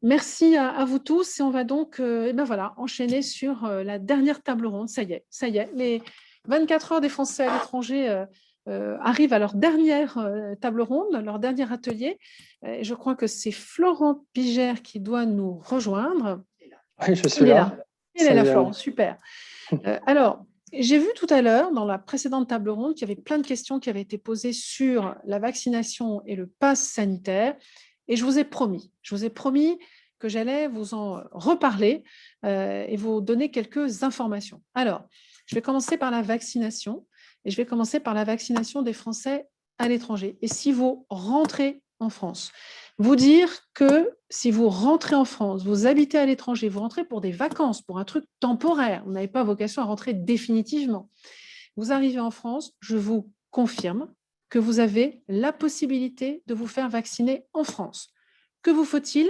Merci à vous tous et on va donc voilà, enchaîner sur la dernière table ronde. Ça y est, les 24 heures des Français à l'étranger arrivent à leur dernière table ronde, leur dernier atelier. Et je crois que c'est Florent Pigère qui doit nous rejoindre. Oui, je suis Il est là. là. Il est là, Salut à Florent, vous. super. Alors, j'ai vu tout à l'heure, dans la précédente table ronde, qu'il y avait plein de questions qui avaient été posées sur la vaccination et le pass sanitaire. Et je vous ai promis que j'allais vous en reparler et vous donner quelques informations. Alors, je vais commencer par la vaccination et je vais commencer par la vaccination des Français à l'étranger. Et si vous rentrez en France, vous dire que si vous rentrez en France, vous habitez à l'étranger, vous rentrez pour des vacances, pour un truc temporaire, vous n'avez pas vocation à rentrer définitivement. Vous arrivez en France, je vous confirme que vous avez la possibilité de vous faire vacciner en France. Que vous faut-il?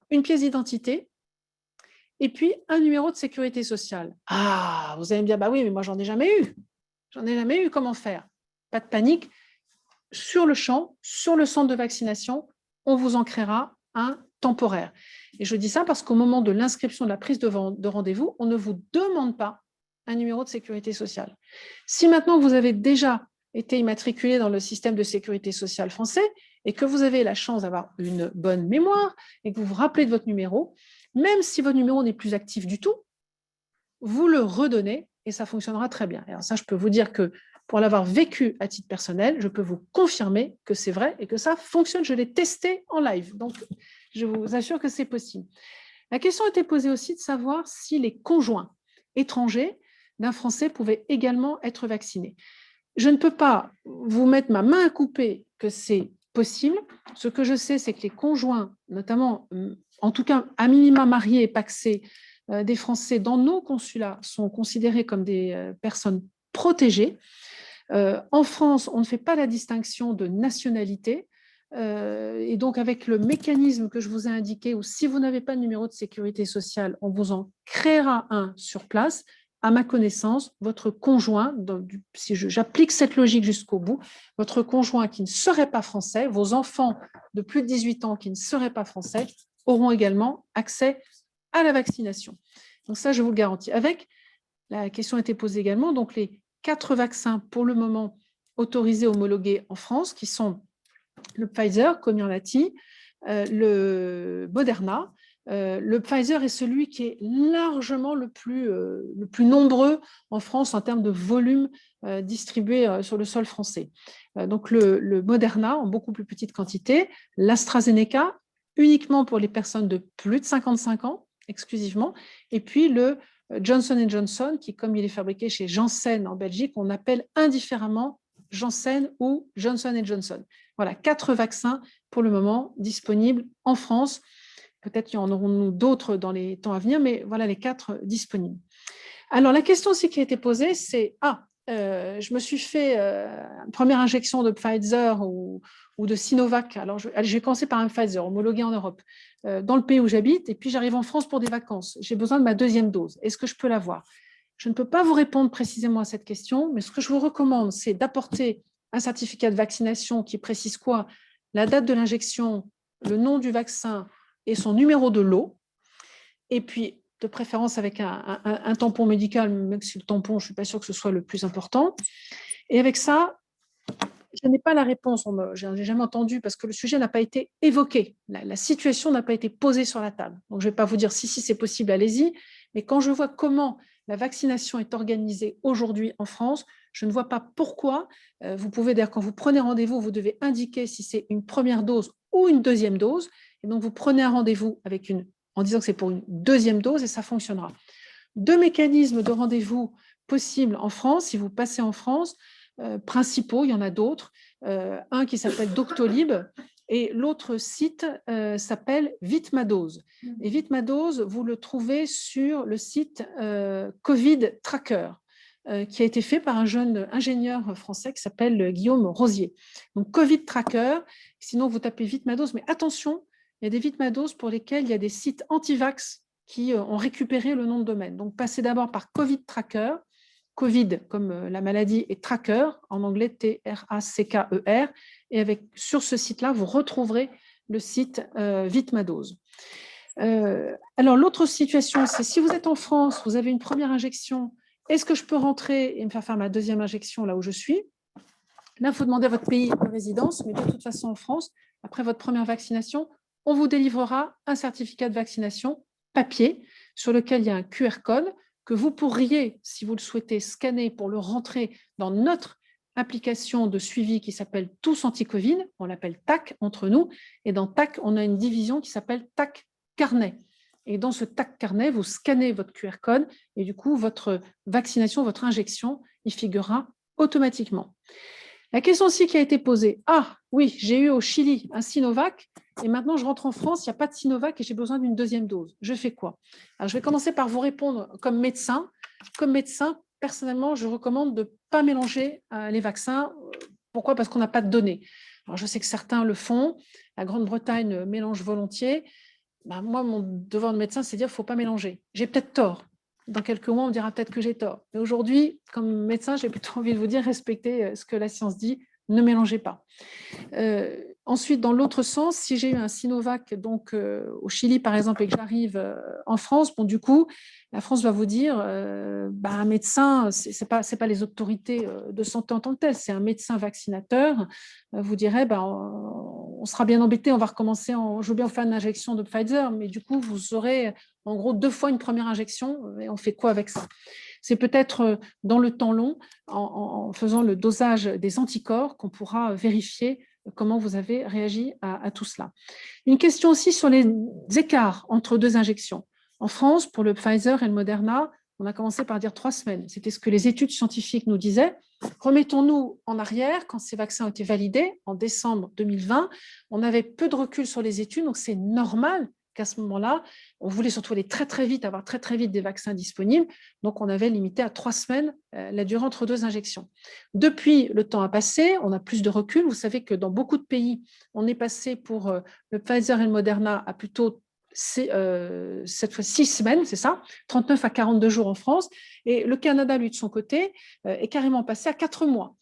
Une pièce d'identité et puis un numéro de sécurité sociale. Ah, vous allez me dire, bah oui, mais moi, j'en ai jamais eu. J'en ai jamais eu, comment faire? Pas de panique. Sur le champ, sur le centre de vaccination, on vous en créera un temporaire. Et je dis ça parce qu'au moment de l'inscription de la prise de rendez-vous, on ne vous demande pas un numéro de sécurité sociale. Si maintenant vous avez déjà été immatriculé dans le système de sécurité sociale français et que vous avez la chance d'avoir une bonne mémoire et que vous vous rappelez de votre numéro, même si votre numéro n'est plus actif du tout, vous le redonnez et ça fonctionnera très bien. Alors ça, je peux vous dire que pour l'avoir vécu à titre personnel, je peux vous confirmer que c'est vrai et que ça fonctionne. Je l'ai testé en live, donc je vous assure que c'est possible. La question était posée aussi de savoir si les conjoints étrangers d'un Français pouvaient également être vaccinés. Je ne peux pas vous mettre ma main à couper que c'est possible. Ce que je sais, c'est que les conjoints, notamment, en tout cas, à minima mariés et pacsés, des Français dans nos consulats sont considérés comme des personnes protégées. En France, on ne fait pas la distinction de nationalité. Et donc, avec le mécanisme que je vous ai indiqué, où si vous n'avez pas de numéro de sécurité sociale, on vous en créera un sur place. À ma connaissance, votre conjoint, si j'applique cette logique jusqu'au bout, votre conjoint qui ne serait pas français, vos enfants de plus de 18 ans qui ne seraient pas français, auront également accès à la vaccination. Donc ça, je vous le garantis. Avec, la question a été posée également, donc les 4 vaccins pour le moment autorisés, homologués en France, qui sont le Pfizer, Comirnaty, le Moderna. Le Pfizer est celui qui est largement le plus nombreux en France en termes de volume distribué sur le sol français. Donc le Moderna en beaucoup plus petite quantité, l'AstraZeneca uniquement pour les personnes de plus de 55 ans, exclusivement, et puis le Johnson Johnson, qui, comme il est fabriqué chez Janssen en Belgique, on appelle indifféremment Janssen ou Johnson Johnson. Voilà, 4 vaccins pour le moment disponibles en France. Peut-être y en aurons-nous d'autres dans les temps à venir, mais voilà les 4 disponibles. Alors, la question aussi qui a été posée, c'est je me suis fait une première injection de Pfizer ou de Sinovac. Alors, je vais commencer par un Pfizer homologué en Europe, dans le pays où j'habite, et puis j'arrive en France pour des vacances. J'ai besoin de ma deuxième dose. Est-ce que je peux l'avoir? Je ne peux pas vous répondre précisément à cette question, mais ce que je vous recommande, c'est d'apporter un certificat de vaccination qui précise quoi? La date de l'injection, le nom du vaccin et son numéro de lot. Et puis, de préférence avec un tampon médical, même si le tampon, je ne suis pas sûre que ce soit le plus important. Et avec ça, je n'ai pas la réponse, je n'ai jamais entendu parce que le sujet n'a pas été évoqué. La situation n'a pas été posée sur la table. Donc, je ne vais pas vous dire si c'est possible, allez-y. Mais quand je vois comment la vaccination est organisée aujourd'hui en France, je ne vois pas pourquoi. Vous pouvez d'ailleurs, quand vous prenez rendez-vous, vous devez indiquer si c'est une première dose ou une deuxième dose. Et donc, vous prenez un rendez-vous en disant que c'est pour une deuxième dose et ça fonctionnera. 2 mécanismes de rendez-vous possibles en France, si vous passez en France, principaux, il y en a d'autres. Un qui s'appelle Doctolib et l'autre site s'appelle Vitmadose. Et Vitmadose, vous le trouvez sur le site Covid Tracker, qui a été fait par un jeune ingénieur français qui s'appelle Guillaume Rosier. Donc Covid Tracker, sinon vous tapez Vitmadose, mais attention, il y a des Vitmadose pour lesquels il y a des sites anti-vax qui ont récupéré le nom de domaine. Donc passez d'abord par Covid Tracker, Covid comme la maladie est tracker, en anglais Tracker, et sur ce site-là, vous retrouverez le site Vitmadose. Alors, l'autre situation, c'est si vous êtes en France, vous avez une première injection, est-ce que je peux rentrer et me faire ma deuxième injection là où je suis? Là, il faut demander à votre pays de résidence, mais de toute façon, en France, après votre première vaccination, on vous délivrera un certificat de vaccination papier sur lequel il y a un QR code que vous pourriez, si vous le souhaitez, scanner pour le rentrer dans notre application de suivi qui s'appelle Tous Anti-Covid, on l'appelle TAC entre nous, et dans TAC, on a une division qui s'appelle TAC Carnet. Et dans ce TAC Carnet, vous scannez votre QR code et du coup, votre vaccination, votre injection, y figurera automatiquement. La question aussi qui a été posée, ah oui, j'ai eu au Chili un Sinovac et maintenant je rentre en France, il n'y a pas de Sinovac et j'ai besoin d'une deuxième dose. Je fais quoi? Alors, je vais commencer par vous répondre comme médecin. Comme médecin, personnellement, je recommande de ne pas mélanger les vaccins. Pourquoi? Parce qu'on n'a pas de données. Alors, je sais que certains le font. La Grande-Bretagne mélange volontiers. Ben, moi, mon devoir de médecin, c'est de dire qu'il ne faut pas mélanger. J'ai peut-être tort. Dans quelques mois, on dira peut-être que j'ai tort. Mais aujourd'hui, comme médecin, j'ai plutôt envie de vous dire, respectez ce que la science dit, ne mélangez pas. Ensuite, dans l'autre sens, si j'ai eu un Sinovac donc, au Chili, par exemple, et que j'arrive en France, bon, du coup, la France va vous dire, un médecin, ce n'est pas les autorités de santé en tant que telles, c'est un médecin vaccinateur, vous dirait, on sera bien embêté, on va recommencer, je veux bien vous faire une injection de Pfizer, mais du coup, vous aurez en gros 2 fois une première injection, et on fait quoi avec ça? C'est peut-être dans le temps long, en faisant le dosage des anticorps, qu'on pourra vérifier comment vous avez réagi à tout cela. Une question aussi sur les écarts entre 2 injections. En France, pour le Pfizer et le Moderna, on a commencé par dire 3 semaines. C'était ce que les études scientifiques nous disaient. Remettons-nous en arrière, quand ces vaccins ont été validés en décembre 2020, on avait peu de recul sur les études, donc c'est normal qu'à ce moment-là, on voulait surtout aller très très vite, avoir très très vite des vaccins disponibles, donc on avait limité à 3 semaines la durée entre 2 injections. Depuis, le temps a passé, on a plus de recul. Vous savez que dans beaucoup de pays, on est passé pour le Pfizer et le Moderna à plutôt cette fois 6 semaines, c'est ça, 39 à 42 jours en France, et le Canada, lui, de son côté, est carrément passé à 4 mois.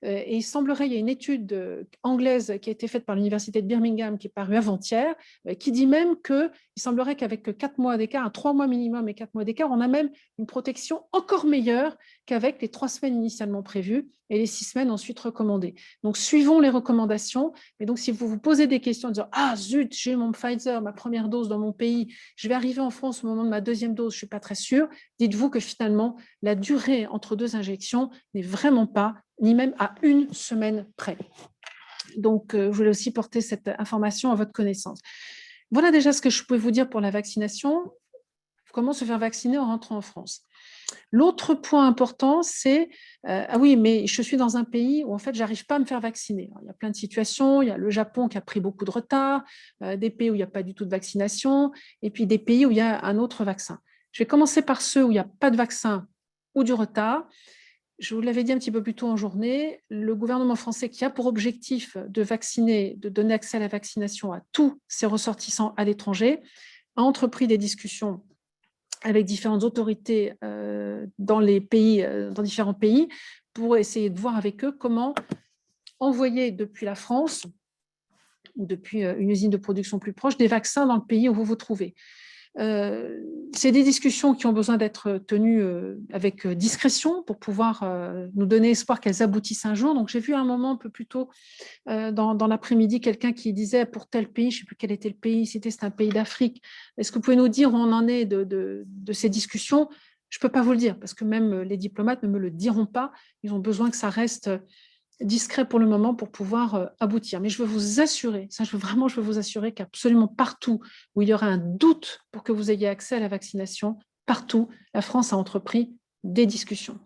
Et il semblerait, il y a une étude anglaise qui a été faite par l'université de Birmingham, qui est parue avant-hier, qui dit même qu'il semblerait qu'avec 4 mois d'écart, 3 mois minimum et 4 mois d'écart, on a même une protection encore meilleure qu'avec les 3 semaines initialement prévues et les 6 semaines ensuite recommandées. Donc, suivons les recommandations. Mais donc, si vous vous posez des questions en disant « Ah, zut, j'ai eu mon Pfizer, ma première dose dans mon pays, je vais arriver en France au moment de ma deuxième dose, je ne suis pas très sûre », dites-vous que finalement, la durée entre 2 injections n'est vraiment pas, ni même à 1 semaine près. Donc, je voulais aussi porter cette information à votre connaissance. Voilà déjà ce que je pouvais vous dire pour la vaccination. Comment se faire vacciner en rentrant en France? L'autre point important, c'est ah oui, mais je suis dans un pays où en fait, j'arrive pas à me faire vacciner. Alors, il y a plein de situations. Il y a le Japon qui a pris beaucoup de retard, des pays où il n'y a pas du tout de vaccination, et puis des pays où il y a un autre vaccin. Je vais commencer par ceux où il n'y a pas de vaccin ou du retard. Je vous l'avais dit un petit peu plus tôt en journée, le gouvernement français qui a pour objectif de vacciner, de donner accès à la vaccination à tous ses ressortissants à l'étranger, a entrepris des discussions avec différentes autorités dans différents pays, pour essayer de voir avec eux comment envoyer depuis la France ou depuis une usine de production plus proche des vaccins dans le pays où vous vous trouvez. C'est des discussions qui ont besoin d'être tenues avec discrétion pour pouvoir nous donner espoir qu'elles aboutissent un jour. Donc, j'ai vu à un moment un peu plus tôt dans l'après-midi quelqu'un qui disait pour tel pays, je ne sais plus quel était le pays, c'était un pays d'Afrique. Est-ce que vous pouvez nous dire où on en est de ces discussions? Je ne peux pas vous le dire parce que même les diplomates ne me le diront pas. Ils ont besoin que ça reste discret pour le moment pour pouvoir aboutir. Mais je veux vous assurer, je veux vous assurer qu'absolument partout où il y aura un doute pour que vous ayez accès à la vaccination, partout, la France a entrepris des discussions.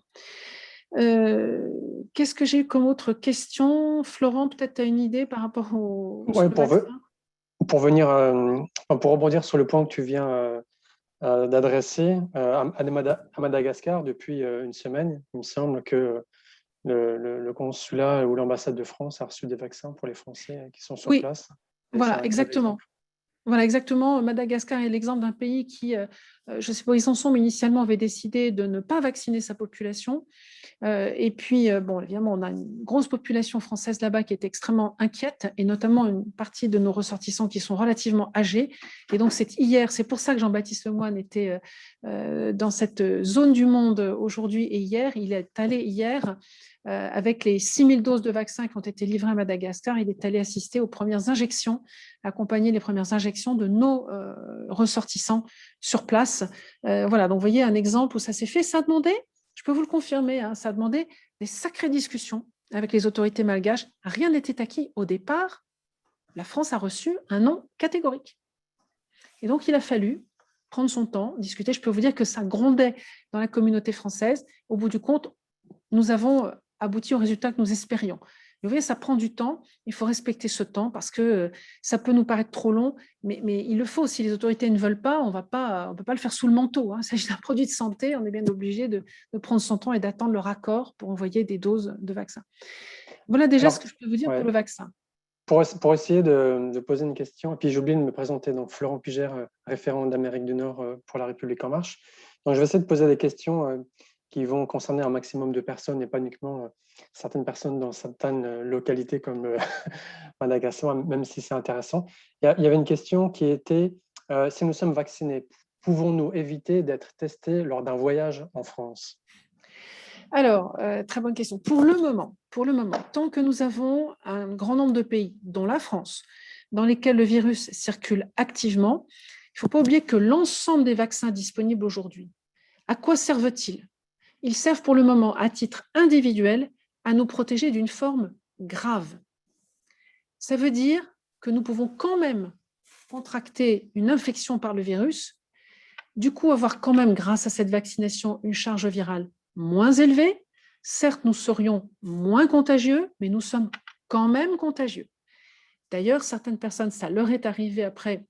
Qu'est-ce que j'ai eu comme autre question? Florent, peut-être tu as une idée par rapport au vaccin? Pour rebondir sur le point que tu viens d'adresser à Madagascar, depuis une semaine, il me semble que le consulat ou l'ambassade de France a reçu des vaccins pour les Français qui sont sur place. Voilà, exactement. Voilà, exactement. Madagascar est l'exemple d'un pays qui, je ne sais pas où ils en sont, mais initialement avait décidé de ne pas vacciner sa population. Et puis, bon, évidemment, on a une grosse population française là-bas qui est extrêmement inquiète, et notamment une partie de nos ressortissants qui sont relativement âgés. Et donc, c'est pour ça que Jean-Baptiste Lemoyne était dans cette zone du monde aujourd'hui et hier. Il est allé hier, avec les 6000 doses de vaccins qui ont été livrées à Madagascar, il est allé assister aux premières injections, accompagner les premières injections de nos ressortissants sur place. Voilà, donc vous voyez un exemple où ça s'est fait. Ça a demandé, je peux vous le confirmer, hein, ça a demandé des sacrées discussions avec les autorités malgaches. Rien n'était acquis au départ. La France a reçu un non catégorique. Et donc, il a fallu prendre son temps, discuter. Je peux vous dire que ça grondait dans la communauté française. Au bout du compte, nous avons abouti au résultat que nous espérions. Vous voyez, ça prend du temps. Il faut respecter ce temps parce que ça peut nous paraître trop long, mais il le faut. Si les autorités ne veulent pas, on ne peut pas le faire sous le manteau. Hein. Il s'agit d'un produit de santé. On est bien obligé de prendre son temps et d'attendre leur accord pour envoyer des doses de vaccin. Voilà déjà ce que je peux vous dire pour le vaccin. Pour essayer de poser une question, et puis j'ai oublié de me présenter, donc Florent Pugère, référent d'Amérique du Nord pour La République En Marche. Donc je vais essayer de poser des questions qui vont concerner un maximum de personnes et pas uniquement certaines personnes dans certaines localités comme Madagascar, même si c'est intéressant. Il y avait une question qui était, si nous sommes vaccinés, pouvons-nous éviter d'être testés lors d'un voyage en France ? Alors, très bonne question. Pour le moment, tant que nous avons un grand nombre de pays, dont la France, dans lesquels le virus circule activement, il ne faut pas oublier que l'ensemble des vaccins disponibles aujourd'hui, à quoi servent-ils ? Ils servent pour le moment, à titre individuel, à nous protéger d'une forme grave. Ça veut dire que nous pouvons quand même contracter une infection par le virus, du coup avoir quand même, grâce à cette vaccination, une charge virale moins élevée. Certes, nous serions moins contagieux, mais nous sommes quand même contagieux. D'ailleurs, certaines personnes, ça leur est arrivé après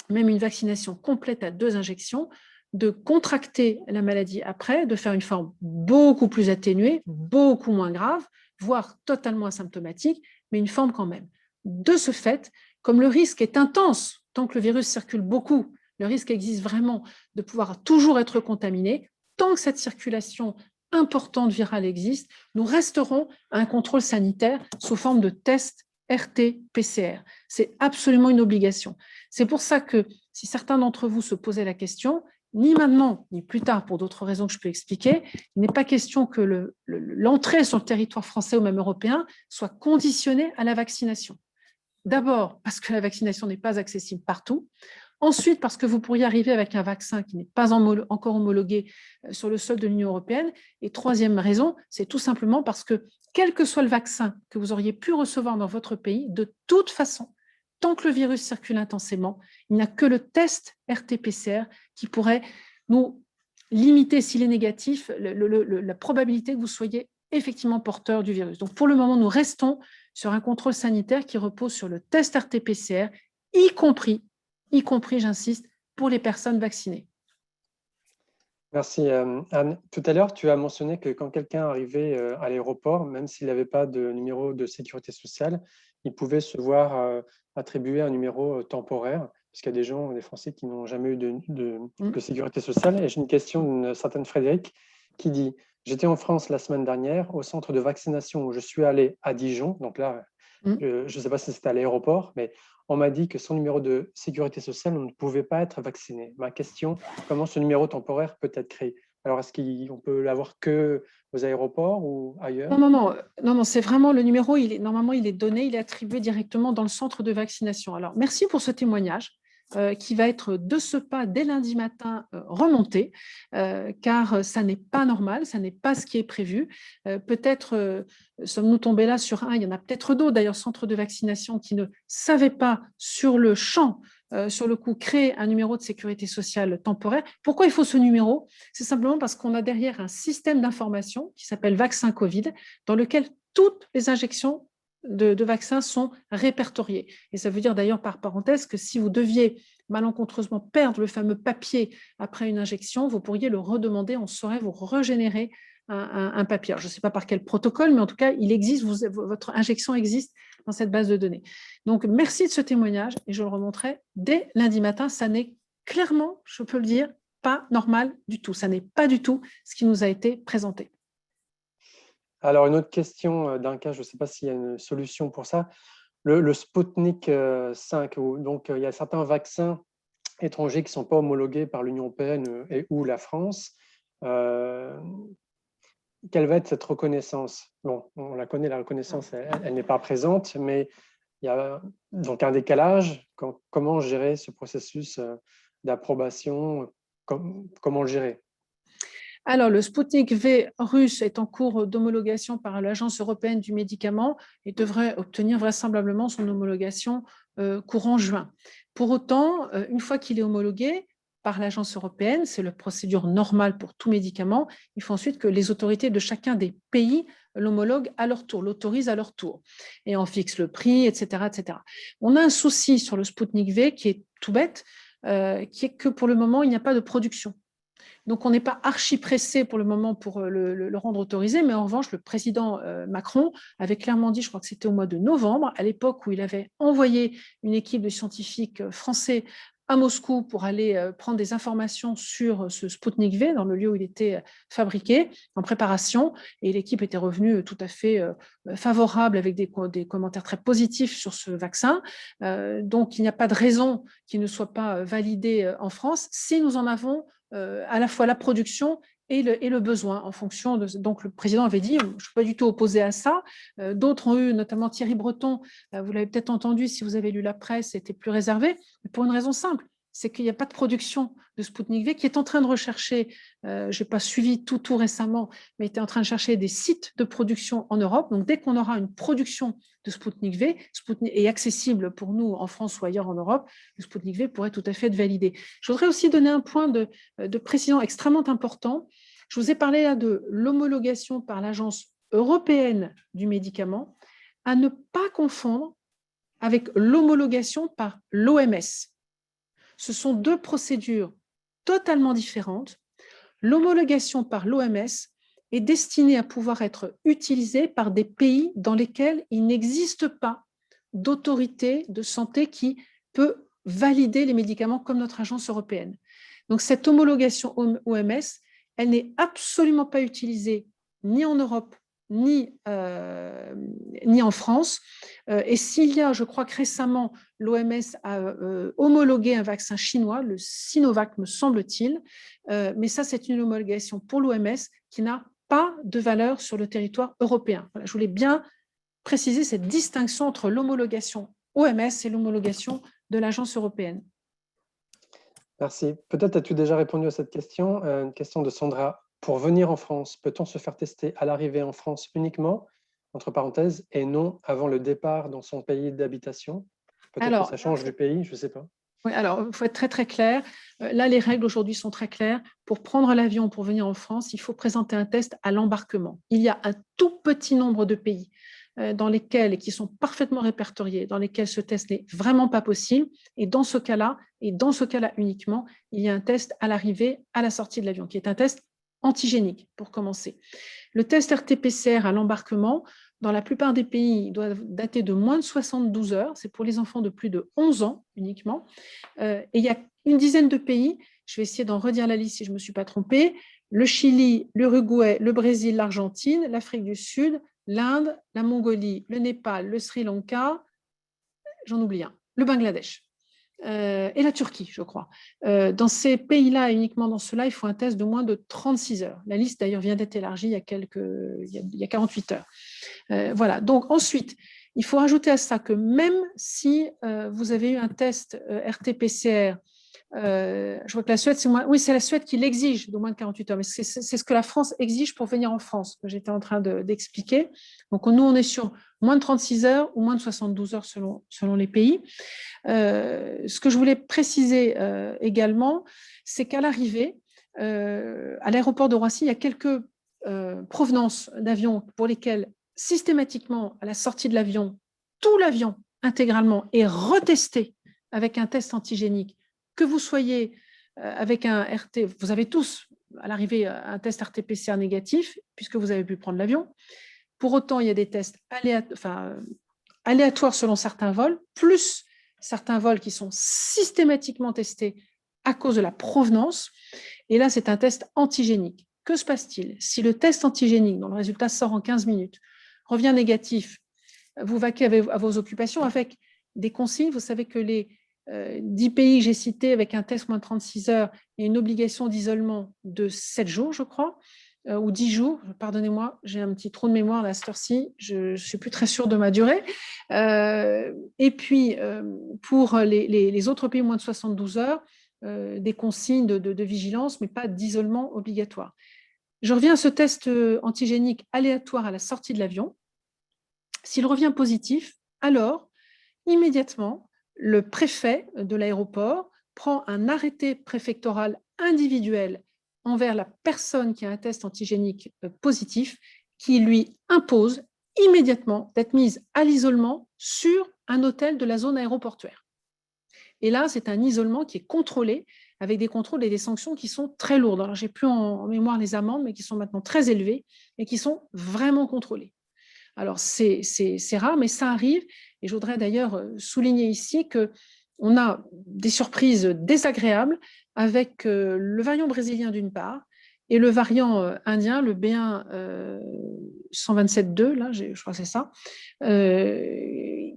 même une vaccination complète à 2 injections, de contracter la maladie après, de faire une forme beaucoup plus atténuée, beaucoup moins grave, voire totalement asymptomatique, mais une forme quand même. De ce fait, comme le risque est intense, tant que le virus circule beaucoup, le risque existe vraiment de pouvoir toujours être contaminé. Tant que cette circulation importante virale existe, nous resterons à un contrôle sanitaire sous forme de test RT-PCR. C'est absolument une obligation. C'est pour ça que si certains d'entre vous se posaient la question, ni maintenant, ni plus tard, pour d'autres raisons que je peux expliquer, il n'est pas question que l'entrée sur le territoire français ou même européen soit conditionnée à la vaccination. D'abord, parce que la vaccination n'est pas accessible partout. Ensuite, parce que vous pourriez arriver avec un vaccin qui n'est pas encore homologué sur le sol de l'Union européenne. Et troisième raison, c'est tout simplement parce que, quel que soit le vaccin que vous auriez pu recevoir dans votre pays, de toute façon, tant que le virus circule intensément, il n'y a que le test RT-PCR qui pourrait nous limiter, s'il est négatif, la probabilité que vous soyez effectivement porteur du virus. Donc, pour le moment, nous restons sur un contrôle sanitaire qui repose sur le test RT-PCR, y compris, j'insiste, pour les personnes vaccinées. Merci Anne. Tout à l'heure, tu as mentionné que quand quelqu'un arrivait à l'aéroport, même s'il n'avait pas de numéro de sécurité sociale, il pouvait se voir attribuer un numéro temporaire, parce qu'il y a des gens, des Français qui n'ont jamais eu de sécurité sociale. Et j'ai une question d'une certaine Frédéric qui dit « J'étais en France la semaine dernière au centre de vaccination où je suis allé à Dijon. » Donc là, je ne sais pas si c'était à l'aéroport, mais on m'a dit que sans numéro de sécurité sociale, on ne pouvait pas être vacciné. Ma question, comment ce numéro temporaire peut être créé? Alors, est-ce qu'on peut l'avoir que aux aéroports ou ailleurs? Non, c'est vraiment le numéro, normalement, il est donné, il est attribué directement dans le centre de vaccination. Alors, merci pour ce témoignage qui va être de ce pas, dès lundi matin, remonté, car ça n'est pas normal, ça n'est pas ce qui est prévu. Peut-être sommes-nous tombés là sur il y en a peut-être d'autres, d'ailleurs, centres de vaccination qui ne savaient pas sur le champ, sur le coup, créer un numéro de sécurité sociale temporaire. Pourquoi il faut ce numéro? C'est simplement parce qu'on a derrière un système d'information qui s'appelle Vaccin Covid, dans lequel toutes les injections de vaccins sont répertoriées. Et ça veut dire d'ailleurs, par parenthèse, que si vous deviez malencontreusement perdre le fameux papier après une injection, vous pourriez le redemander, on saurait vous régénérer un papier. Alors, je ne sais pas par quel protocole, mais en tout cas, il existe, votre injection existe dans cette base de données. Donc, merci de ce témoignage et je le remonterai dès lundi matin. Ça n'est clairement, je peux le dire, pas normal du tout. Ça n'est pas du tout ce qui nous a été présenté. Alors, une autre question d'un cas, je ne sais pas s'il y a une solution pour ça. Le Sputnik 5, donc il y a certains vaccins étrangers qui ne sont pas homologués par l'Union européenne et ou la France. Quelle va être cette reconnaissance? Bon, on la connaît, la reconnaissance, elle n'est pas présente, mais il y a donc un décalage. Comment gérer ce processus d'approbation? Comment le gérer? Alors, le Sputnik V russe est en cours d'homologation par l'Agence européenne du médicament et devrait obtenir vraisemblablement son homologation courant juin. Pour autant, une fois qu'il est homologué par l'Agence européenne, c'est la procédure normale pour tout médicament, il faut ensuite que les autorités de chacun des pays l'homologuent à leur tour, l'autorisent à leur tour, et on fixe le prix, etc., etc. On a un souci sur le Sputnik V qui est tout bête, qui est que pour le moment, il n'y a pas de production. Donc, on n'est pas archi pressé pour le moment pour le rendre autorisé, mais en revanche, le président Macron avait clairement dit, je crois que c'était au mois de novembre, à l'époque où il avait envoyé une équipe de scientifiques français à Moscou pour aller prendre des informations sur ce Sputnik V dans le lieu où il était fabriqué, en préparation, et l'équipe était revenue tout à fait favorable avec des commentaires très positifs sur ce vaccin. Donc, il n'y a pas de raison qu'il ne soit pas validé en France si nous en avons à la fois la production et le besoin en fonction de. Donc, le président avait dit, je ne suis pas du tout opposé à ça. D'autres ont eu, notamment Thierry Breton, vous l'avez peut-être entendu si vous avez lu la presse, était plus réservé, pour une raison simple, c'est qu'il n'y a pas de production de Sputnik V, qui est en train de rechercher, je n'ai pas suivi tout récemment, mais était en train de chercher des sites de production en Europe. Donc, dès qu'on aura une production de Sputnik V, Sputnik est accessible pour nous en France ou ailleurs en Europe, le Sputnik V pourrait tout à fait être validé. Je voudrais aussi donner un point de précision extrêmement important. Je vous ai parlé là de l'homologation par l'Agence européenne du médicament, à ne pas confondre avec l'homologation par l'OMS. Ce sont deux procédures totalement différentes. L'homologation par l'OMS est destinée à pouvoir être utilisée par des pays dans lesquels il n'existe pas d'autorité de santé qui peut valider les médicaments comme notre agence européenne. Donc cette homologation OMS, elle n'est absolument pas utilisée ni en Europe ni en France. Et s'il y a, je crois que récemment, l'OMS a homologué un vaccin chinois, le Sinovac, me semble-t-il, mais ça, c'est une homologation pour l'OMS qui n'a pas de valeur sur le territoire européen. Voilà, je voulais bien préciser cette distinction entre l'homologation OMS et l'homologation de l'agence européenne. Merci. Peut-être as-tu déjà répondu à cette question, une question de Sandra. Pour venir en France, peut-on se faire tester à l'arrivée en France uniquement, entre parenthèses, et non avant le départ dans son pays d'habitation? Peut-être que ça change du pays, je ne sais pas. Oui, alors, il faut être très, très clair. Là, les règles aujourd'hui sont très claires. Pour prendre l'avion, pour venir en France, il faut présenter un test à l'embarquement. Il y a un tout petit nombre de pays dans lesquels, et qui sont parfaitement répertoriés, dans lesquels ce test n'est vraiment pas possible. Et dans ce cas-là uniquement, il y a un test à l'arrivée, à la sortie de l'avion, qui est un test antigénique, pour commencer. Le test RT-PCR à l'embarquement, dans la plupart des pays, il doit dater de moins de 72 heures. C'est pour les enfants de plus de 11 ans uniquement. Et il y a une dizaine de pays, je vais essayer d'en redire la liste si je ne me suis pas trompée, le Chili, l'Uruguay, le Brésil, l'Argentine, l'Afrique du Sud, l'Inde, la Mongolie, le Népal, le Sri Lanka, j'en oublie un, le Bangladesh. Et la Turquie, je crois. Dans ces pays-là, uniquement dans ceux-là, il faut un test de moins de 36 heures. La liste, d'ailleurs, vient d'être élargie il y a 48 heures. Voilà. Donc, ensuite, il faut rajouter à ça que même si vous avez eu un test RT-PCR, je vois que la Suède, c'est la Suède qui l'exige de moins de 48 heures, mais c'est ce que la France exige pour venir en France, que j'étais en train d'expliquer. Donc, nous, on est sur moins de 36 heures ou moins de 72 heures selon les pays. Ce que je voulais préciser également, c'est qu'à l'arrivée, à l'aéroport de Roissy, il y a quelques provenances d'avions pour lesquelles, systématiquement, à la sortie de l'avion, tout l'avion intégralement est retesté avec un test antigénique. Que vous soyez avec un RT, vous avez tous à l'arrivée un test RT-PCR négatif, puisque vous avez pu prendre l'avion. Pour autant, il y a des tests aléatoires selon certains vols, plus certains vols qui sont systématiquement testés à cause de la provenance. Et là, c'est un test antigénique. Que se passe-t-il? Si le test antigénique, dont le résultat sort en 15 minutes, revient négatif, vous vaquez à vos occupations avec des consignes. Vous savez que les 10 pays que j'ai cités avec un test moins de 36 heures et une obligation d'isolement de 7 jours, je crois, ou 10 jours, pardonnez-moi, j'ai un petit trou de mémoire à cette heure-ci, je ne suis plus très sûre de ma durée. Et puis, pour les autres pays moins de 72 heures, des consignes de vigilance, mais pas d'isolement obligatoire. Je reviens à ce test antigénique aléatoire à la sortie de l'avion. S'il revient positif, alors, immédiatement, le préfet de l'aéroport prend un arrêté préfectoral individuel envers la personne qui a un test antigénique positif qui lui impose immédiatement d'être mise à l'isolement sur un hôtel de la zone aéroportuaire. Et là, c'est un isolement qui est contrôlé avec des contrôles et des sanctions qui sont très lourdes. Alors, je n'ai plus en mémoire les amendes, mais qui sont maintenant très élevées et qui sont vraiment contrôlées. Alors, c'est rare, mais ça arrive. Et je voudrais d'ailleurs souligner ici qu'on a des surprises désagréables avec le variant brésilien d'une part et le variant indien, le B1 127.2, là, je crois que c'est ça,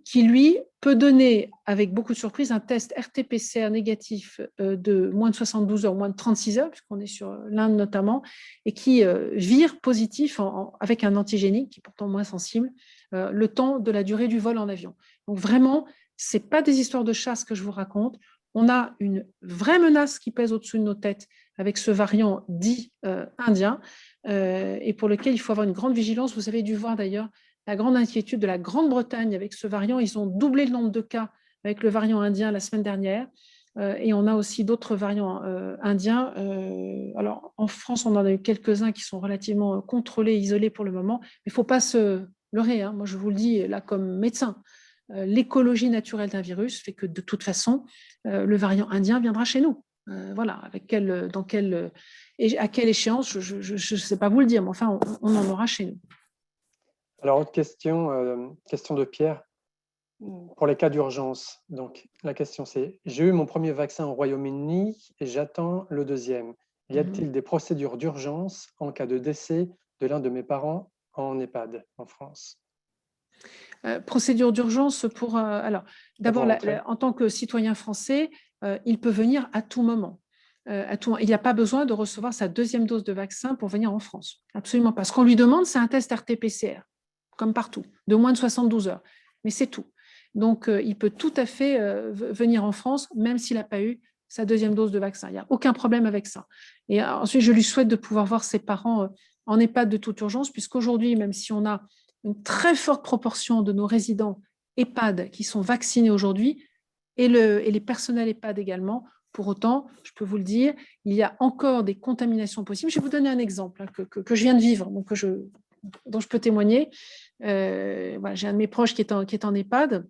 qui lui peut donner, avec beaucoup de surprises, un test RT-PCR négatif de moins de 72 heures, moins de 36 heures, puisqu'on est sur l'Inde notamment, et qui vire positif avec un antigénique, qui est pourtant moins sensible, le temps de la durée du vol en avion. Donc vraiment, ce n'est pas des histoires de chasse que je vous raconte. On a une vraie menace qui pèse au-dessus de nos têtes avec ce variant dit indien et pour lequel il faut avoir une grande vigilance. Vous avez dû voir d'ailleurs la grande inquiétude de la Grande-Bretagne avec ce variant. Ils ont doublé le nombre de cas avec le variant indien la semaine dernière. Et on a aussi d'autres variants indiens. Alors, en France, on en a eu quelques-uns qui sont relativement contrôlés, isolés pour le moment. Mais il ne faut pas se leurrer. Moi, je vous le dis là comme médecin. L'écologie naturelle d'un virus fait que de toute façon, le variant indien viendra chez nous. Voilà, avec et à quelle échéance, je ne sais pas vous le dire, mais enfin, on en aura chez nous. Alors, autre question, question de Pierre, pour les cas d'urgence. Donc, la question c'est, j'ai eu mon premier vaccin au Royaume-Uni et j'attends le deuxième. Y a-t-il des procédures d'urgence en cas de décès de l'un de mes parents en EHPAD en France? Procédure d'urgence pour… alors, d'abord, en tant que citoyen français, il peut venir à tout moment. Il n'y a pas besoin de recevoir sa deuxième dose de vaccin pour venir en France. Absolument pas. Ce qu'on lui demande, c'est un test RT-PCR, comme partout, de moins de 72 heures. Mais c'est tout. Donc, il peut tout à fait venir en France, même s'il n'a pas eu sa deuxième dose de vaccin. Il n'y a aucun problème avec ça. Et ensuite, je lui souhaite de pouvoir voir ses parents en EHPAD de toute urgence, puisqu'aujourd'hui, même si on a une très forte proportion de nos résidents EHPAD qui sont vaccinés aujourd'hui, et les personnels EHPAD également. Pour autant, je peux vous le dire, il y a encore des contaminations possibles. Je vais vous donner un exemple que je viens de vivre, donc dont je peux témoigner. Voilà, j'ai un de mes proches qui est en EHPAD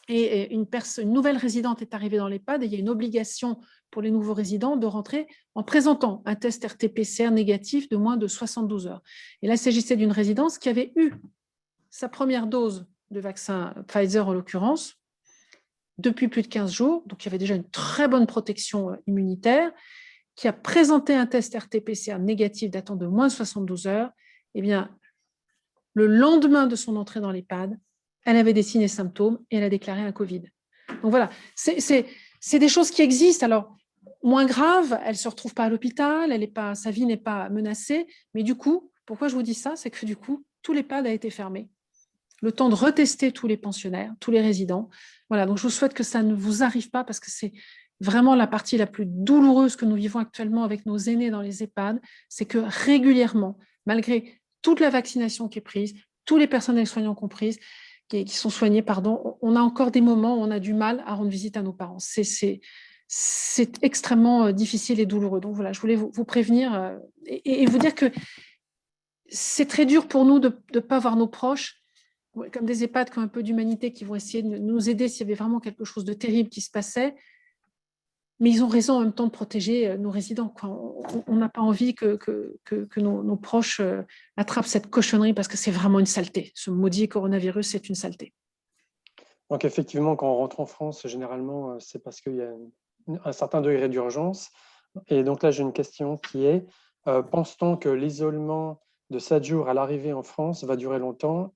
et une nouvelle résidente est arrivée dans l'EHPAD et il y a une obligation pour les nouveaux résidents de rentrer en présentant un test RT-PCR négatif de moins de 72 heures. Et là, il s'agissait d'une résidence qui avait eu sa première dose de vaccin Pfizer en l'occurrence depuis plus de 15 jours, donc il y avait déjà une très bonne protection immunitaire, qui a présenté un test RT-PCR négatif datant de moins de 72 heures. Eh bien, le lendemain de son entrée dans l'EHPAD, elle avait des signes et symptômes et elle a déclaré un Covid. Donc voilà, c'est des choses qui existent. Alors, moins grave, elle ne se retrouve pas à l'hôpital, sa vie n'est pas menacée, mais du coup, pourquoi je vous dis ça? C'est que du coup, tout l'EHPAD a été fermé. Le temps de retester tous les pensionnaires, tous les résidents. Voilà, donc je vous souhaite que ça ne vous arrive pas parce que c'est vraiment la partie la plus douloureuse que nous vivons actuellement avec nos aînés dans les EHPAD, c'est que régulièrement, malgré toute la vaccination qui est prise, tous les personnels soignants compris, qui sont soignés, pardon, on a encore des moments où on a du mal à rendre visite à nos parents. C'est extrêmement difficile et douloureux. Donc voilà, je voulais vous prévenir et vous dire que c'est très dur pour nous de ne pas voir nos proches comme des EHPAD qui ont un peu d'humanité, qui vont essayer de nous aider s'il y avait vraiment quelque chose de terrible qui se passait. Mais ils ont raison en même temps de protéger nos résidents. On n'a pas envie que nos proches attrapent cette cochonnerie parce que c'est vraiment une saleté. Ce maudit coronavirus, c'est une saleté. Donc effectivement, quand on rentre en France, généralement, c'est parce qu'il y a un certain degré d'urgence. Et donc là, j'ai une question qui est, pense-t-on que l'isolement de 7 jours à l'arrivée en France va durer longtemps?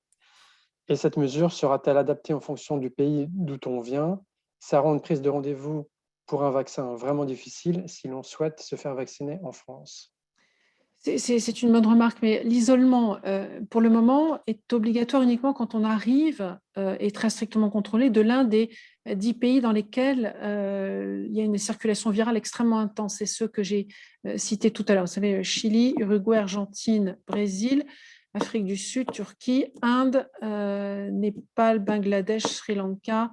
Et cette mesure sera-t-elle adaptée en fonction du pays d'où on vient? Ça rend une prise de rendez-vous pour un vaccin vraiment difficile si l'on souhaite se faire vacciner en France. C'est une bonne remarque, mais l'isolement, pour le moment, est obligatoire uniquement quand on arrive, et très strictement contrôlé, de l'un des 10 pays dans lesquels il y a une circulation virale extrêmement intense. C'est ceux que j'ai cités tout à l'heure. Vous savez, Chili, Uruguay, Argentine, Brésil, Afrique du Sud, Turquie, Inde, Népal, Bangladesh, Sri Lanka.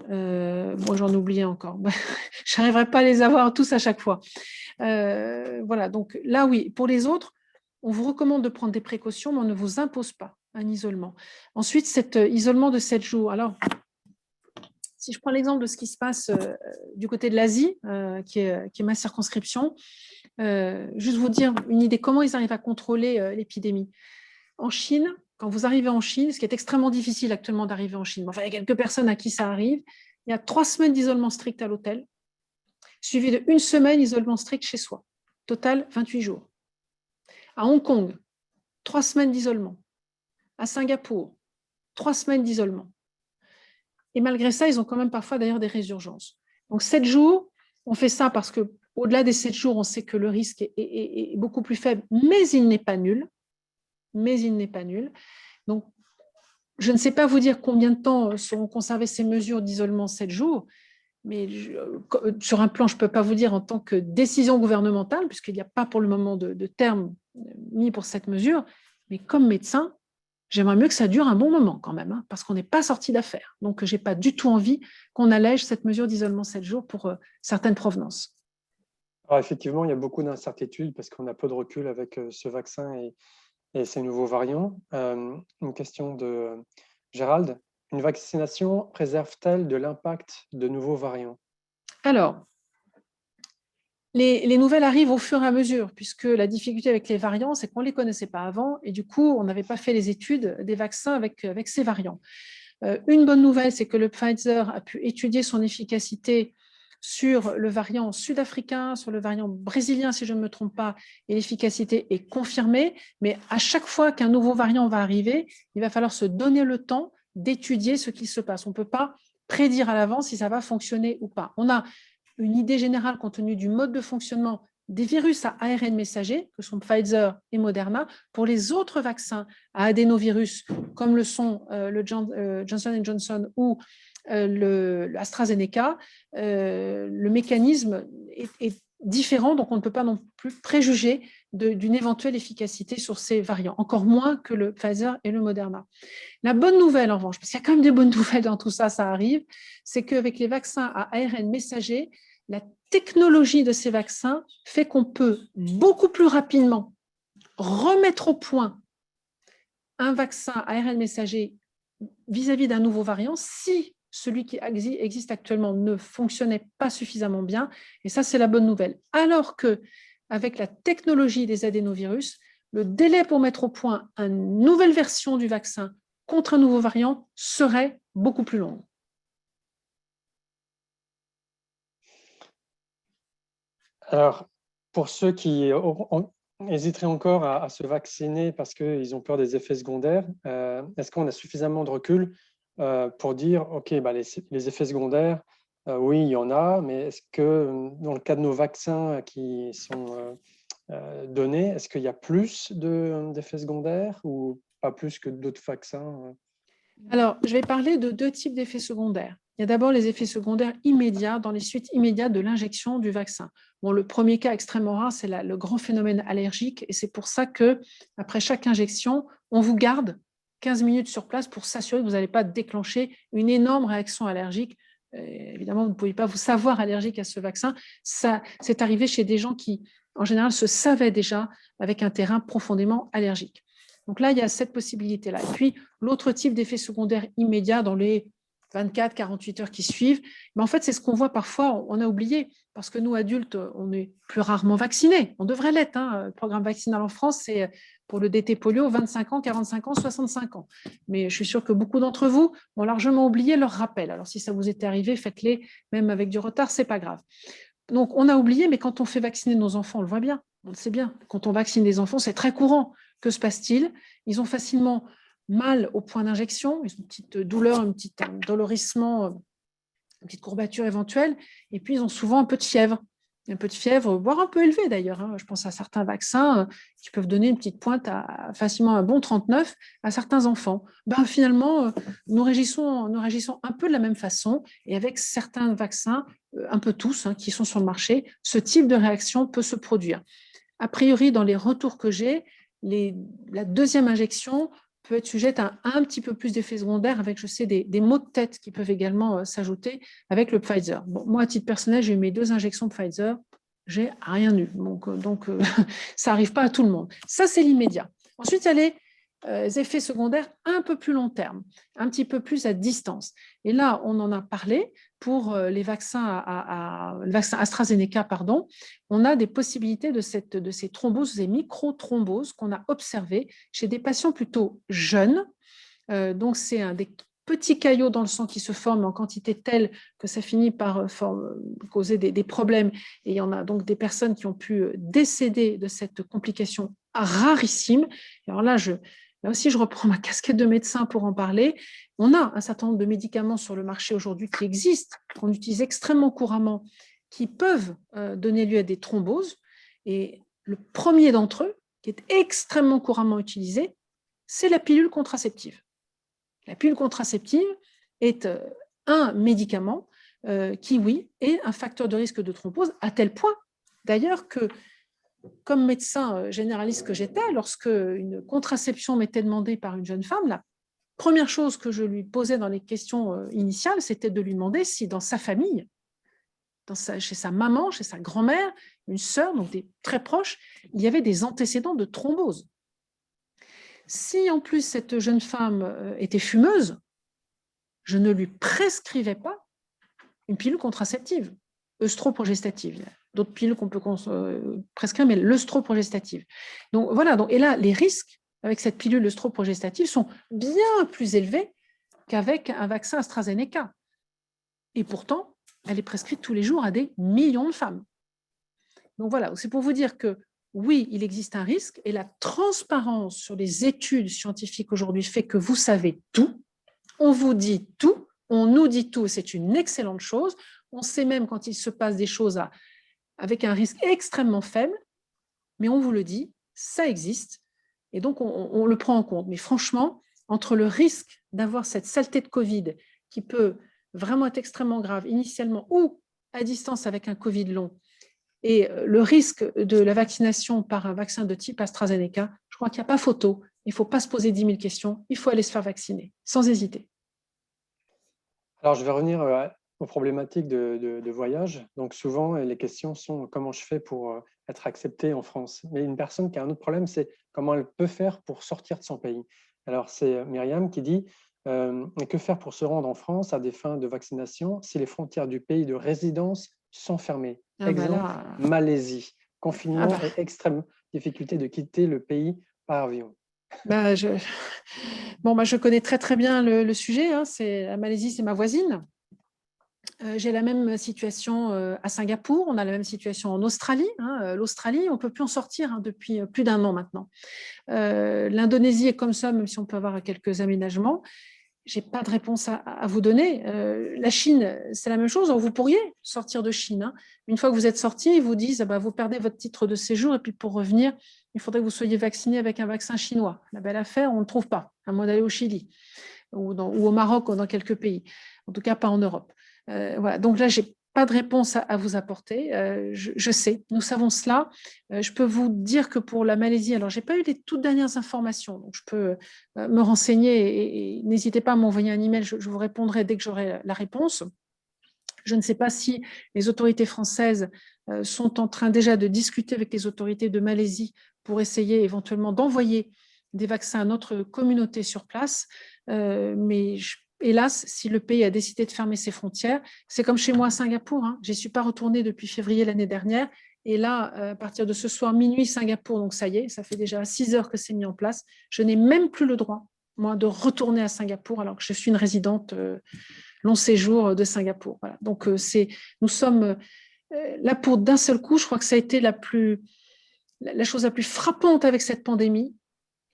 Bon, j'en oubliais encore. Je n'arriverai pas à les avoir tous à chaque fois. Voilà, donc là, oui. Pour les autres, on vous recommande de prendre des précautions, mais on ne vous impose pas un isolement. Ensuite, cet isolement de 7 jours. Alors, si je prends l'exemple de ce qui se passe du côté de l'Asie, qui est ma circonscription, juste vous dire une idée, comment ils arrivent à contrôler l'épidémie. En Chine, quand vous arrivez en Chine, ce qui est extrêmement difficile actuellement d'arriver en Chine, enfin, il y a quelques personnes à qui ça arrive, il y a 3 semaines d'isolement strict à l'hôtel, suivi de 1 semaine d'isolement strict chez soi. Total, 28 jours. À Hong Kong, 3 semaines d'isolement. À Singapour, 3 semaines d'isolement. Et malgré ça, ils ont quand même parfois d'ailleurs des résurgences. Donc 7 jours, on fait ça parce qu'au-delà des 7 jours, on sait que le risque est beaucoup plus faible, mais il n'est pas nul. Donc, je ne sais pas vous dire combien de temps seront conservées ces mesures d'isolement 7 jours, mais sur un plan, je ne peux pas vous dire en tant que décision gouvernementale, puisqu'il n'y a pas pour le moment de terme mis pour cette mesure, mais comme médecin, j'aimerais mieux que ça dure un bon moment quand même, parce qu'on n'est pas sorti d'affaire. Donc, je n'ai pas du tout envie qu'on allège cette mesure d'isolement 7 jours pour certaines provenances. Alors, effectivement, il y a beaucoup d'incertitudes parce qu'on a peu de recul avec ce vaccin et ces nouveaux variants. Une question de Gérald. Une vaccination préserve-t-elle de l'impact de nouveaux variants? Alors, les nouvelles arrivent au fur et à mesure, puisque la difficulté avec les variants, c'est qu'on ne les connaissait pas avant, et du coup, on n'avait pas fait les études des vaccins avec ces variants. Une bonne nouvelle, c'est que le Pfizer a pu étudier son efficacité sur le variant sud-africain, sur le variant brésilien, si je ne me trompe pas, et l'efficacité est confirmée. Mais à chaque fois qu'un nouveau variant va arriver, il va falloir se donner le temps d'étudier ce qui se passe. On ne peut pas prédire à l'avance si ça va fonctionner ou pas. On a une idée générale compte tenu du mode de fonctionnement des virus à ARN messager, que sont Pfizer et Moderna. Pour les autres vaccins à adénovirus, comme le sont le Johnson Johnson ou l'AstraZeneca, le mécanisme est différent, donc on ne peut pas non plus préjuger d'une éventuelle efficacité sur ces variants, encore moins que le Pfizer et le Moderna. La bonne nouvelle, en revanche, parce qu'il y a quand même des bonnes nouvelles dans tout ça, ça arrive, c'est qu'avec les vaccins à ARN messager, la technologie de ces vaccins fait qu'on peut beaucoup plus rapidement remettre au point un vaccin à ARN messager vis-à-vis d'un nouveau variant si celui qui existe actuellement ne fonctionnait pas suffisamment bien. Et ça, c'est la bonne nouvelle. Alors qu'avec la technologie des adénovirus, le délai pour mettre au point une nouvelle version du vaccin contre un nouveau variant serait beaucoup plus long. Alors, pour ceux qui hésiteraient encore à se vacciner parce qu'ils ont peur des effets secondaires, est-ce qu'on a suffisamment de recul pour dire, OK, les effets secondaires, oui, il y en a, mais est-ce que dans le cas de nos vaccins qui sont donnés, est-ce qu'il y a plus d'effets secondaires ou pas plus que d'autres vaccins? Alors, je vais parler de 2 types d'effets secondaires. Il y a d'abord les effets secondaires immédiats dans les suites immédiates de l'injection du vaccin. Bon, le premier cas extrêmement rare, c'est le grand phénomène allergique, et c'est pour ça qu'après chaque injection, on vous garde 15 minutes sur place pour s'assurer que vous n'allez pas déclencher une énorme réaction allergique. Évidemment, vous ne pouvez pas vous savoir allergique à ce vaccin. Ça, c'est arrivé chez des gens qui, en général, se savaient déjà avec un terrain profondément allergique. Donc là, il y a cette possibilité-là. Et puis, l'autre type d'effet secondaire immédiat dans les 24-48 heures qui suivent, mais en fait, c'est ce qu'on voit parfois, on a oublié, parce que nous, adultes, on est plus rarement vaccinés. On devrait l'être. Le programme vaccinal en France, c'est pour le DT polio, 25 ans, 45 ans, 65 ans. Mais je suis sûre que beaucoup d'entre vous ont largement oublié leur rappel. Alors, si ça vous était arrivé, faites-les, même avec du retard, ce n'est pas grave. Donc, on a oublié, mais quand on fait vacciner nos enfants, on le voit bien. On le sait bien, quand on vaccine les enfants, c'est très courant. Que se passe-t-il? Ils ont facilement mal au point d'injection, ils ont une petite douleur, un petit dolorissement, une petite courbature éventuelle, et puis ils ont souvent un peu de fièvre, voire un peu élevée d'ailleurs. Je pense à certains vaccins qui peuvent donner une petite pointe à facilement un bon 39 à certains enfants. Finalement, nous réagissons un peu de la même façon, et avec certains vaccins, un peu tous, qui sont sur le marché, ce type de réaction peut se produire. A priori, dans les retours que j'ai, la deuxième injection peut être sujette à un petit peu plus d'effets secondaires avec, je sais, des maux de tête qui peuvent également s'ajouter avec le Pfizer. Bon, moi, à titre personnel, j'ai eu mes 2 injections de Pfizer, j'ai rien eu. Donc ça n'arrive pas à tout le monde. Ça, c'est l'immédiat. Ensuite, il y a les effets secondaires un peu plus long terme, un petit peu plus à distance. Et là, on en a parlé pour les vaccins, le vaccin AstraZeneca, pardon. On a des possibilités de ces thromboses, ces micro-thromboses qu'on a observées chez des patients plutôt jeunes. Donc, c'est des petits caillots dans le sang qui se forment en quantité telle que ça finit par causer des problèmes. Et il y en a donc des personnes qui ont pu décéder de cette complication rarissime. Alors là aussi, je reprends ma casquette de médecin pour en parler. On a un certain nombre de médicaments sur le marché aujourd'hui qui existent, qu'on utilise extrêmement couramment, qui peuvent donner lieu à des thromboses. Et le premier d'entre eux, qui est extrêmement couramment utilisé, c'est la pilule contraceptive. La pilule contraceptive est un médicament qui, oui, est un facteur de risque de thrombose, à tel point, d'ailleurs, que comme médecin généraliste que j'étais, lorsque une contraception m'était demandée par une jeune femme, la première chose que je lui posais dans les questions initiales, c'était de lui demander si dans sa famille, chez sa maman, chez sa grand-mère, une sœur, donc des très proches, il y avait des antécédents de thrombose. Si en plus cette jeune femme était fumeuse, je ne lui prescrivais pas une pilule contraceptive, œstroprogestative. Il y a d'autres pilules qu'on peut prescrire, mais l'œstroprogestative. Donc voilà, et là, les risques avec cette pilule œstroprogestative sont bien plus élevés qu'avec un vaccin AstraZeneca. Et pourtant, elle est prescrite tous les jours à des millions de femmes. Donc voilà, c'est pour vous dire que oui, il existe un risque et la transparence sur les études scientifiques aujourd'hui fait que vous savez tout, on vous dit tout, on nous dit tout, c'est une excellente chose. On sait même quand il se passe des choses avec un risque extrêmement faible, mais on vous le dit, ça existe et donc on le prend en compte. Mais franchement, entre le risque d'avoir cette saleté de Covid qui peut vraiment être extrêmement grave initialement ou à distance avec un Covid long, et le risque de la vaccination par un vaccin de type AstraZeneca, je crois qu'il n'y a pas photo. Il ne faut pas se poser 10 000 questions. Il faut aller se faire vacciner, sans hésiter. Alors, je vais revenir aux problématiques de voyage. Donc, souvent, les questions sont comment je fais pour être accepté en France. Mais une personne qui a un autre problème, c'est comment elle peut faire pour sortir de son pays. Alors, c'est Myriam qui dit que faire pour se rendre en France à des fins de vaccination si les frontières du pays de résidence sont fermées? Exemple, Malaisie, confinement et extrême difficulté de quitter le pays par avion. Je connais très très bien le sujet. La Malaisie, c'est ma voisine. J'ai la même situation à Singapour, on a la même situation en Australie. L'Australie, on ne peut plus en sortir depuis plus d'1 an maintenant. L'Indonésie est comme ça, même si on peut avoir quelques aménagements. Je n'ai pas de réponse à vous donner. La Chine, c'est la même chose. Vous pourriez sortir de Chine. Une fois que vous êtes sorti, ils vous disent vous perdez votre titre de séjour et puis pour revenir, il faudrait que vous soyez vacciné avec un vaccin chinois. La belle affaire, on ne le trouve pas, à moins d'aller au Chili ou au Maroc ou dans quelques pays. En tout cas, pas en Europe. Voilà. Donc là, je n'ai pas de réponse à vous apporter. Je sais, nous savons cela. Je peux vous dire que pour la Malaisie, alors je n'ai pas eu les toutes dernières informations, donc je peux me renseigner et n'hésitez pas à m'envoyer un email, je vous répondrai dès que j'aurai la réponse. Je ne sais pas si les autorités françaises sont en train déjà de discuter avec les autorités de Malaisie pour essayer éventuellement d'envoyer des vaccins à notre communauté sur place, mais hélas, si le pays a décidé de fermer ses frontières, c'est comme chez moi à Singapour. Je n'y suis pas retournée depuis février l'année dernière. Et là, à partir de ce soir, minuit, Singapour, donc ça y est, ça fait déjà 6 heures que c'est mis en place. Je n'ai même plus le droit, moi, de retourner à Singapour alors que je suis une résidente long séjour de Singapour. Voilà. Donc, nous sommes là pour d'un seul coup, je crois que ça a été la plus la chose la plus frappante avec cette pandémie,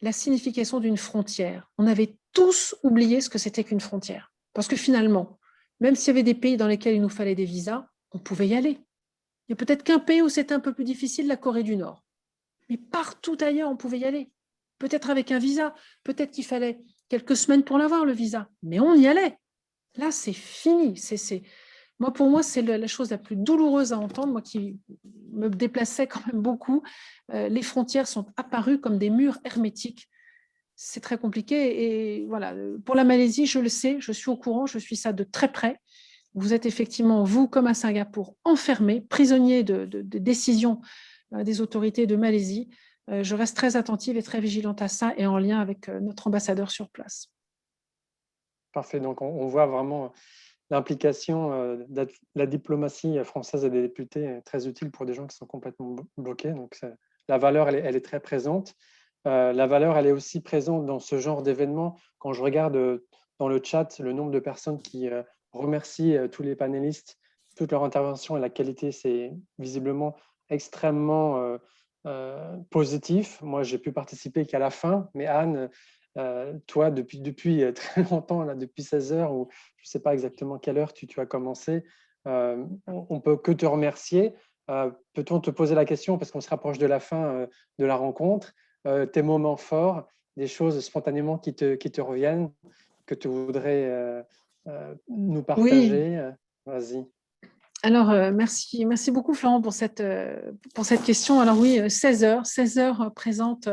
la signification d'une frontière. On avait tous oublié ce que c'était qu'une frontière. Parce que finalement, même s'il y avait des pays dans lesquels il nous fallait des visas, on pouvait y aller. Il y a peut-être qu'un pays où c'était un peu plus difficile, la Corée du Nord. Mais partout ailleurs, on pouvait y aller. Peut-être avec un visa, peut-être qu'il fallait quelques semaines pour l'avoir, le visa. Mais on y allait. Là, c'est fini. Pour moi, c'est la chose la plus douloureuse à entendre, moi qui me déplaçais quand même beaucoup. Les frontières sont apparues comme des murs hermétiques. C'est très compliqué. Et voilà, pour la Malaisie, je le sais, je suis au courant, je suis ça de très près. Vous êtes effectivement, vous, comme à Singapour, enfermé, prisonnier de décisions des autorités de Malaisie. Je reste très attentive et très vigilante à ça et en lien avec notre ambassadeur sur place. Parfait. Donc, on voit vraiment l'implication de la diplomatie française et des députés est très utile pour des gens qui sont complètement bloqués. Donc, la valeur, elle est très présente. La valeur, elle est aussi présente dans ce genre d'événements. Quand je regarde dans le chat le nombre de personnes qui remercient tous les panélistes, toute leur intervention et la qualité, c'est visiblement extrêmement positif. Moi, j'ai pu participer qu'à la fin, mais Anne, toi, depuis très longtemps, là, depuis 16 heures, ou je ne sais pas exactement quelle heure tu as commencé, on ne peut que te remercier. Peut-on te poser la question, parce qu'on se rapproche de la fin de la rencontre, tes moments forts, des choses spontanément qui te reviennent, que tu voudrais nous Oui, partager? Vas-y. alors merci beaucoup Florent pour cette question. Alors oui, 16 heures présentes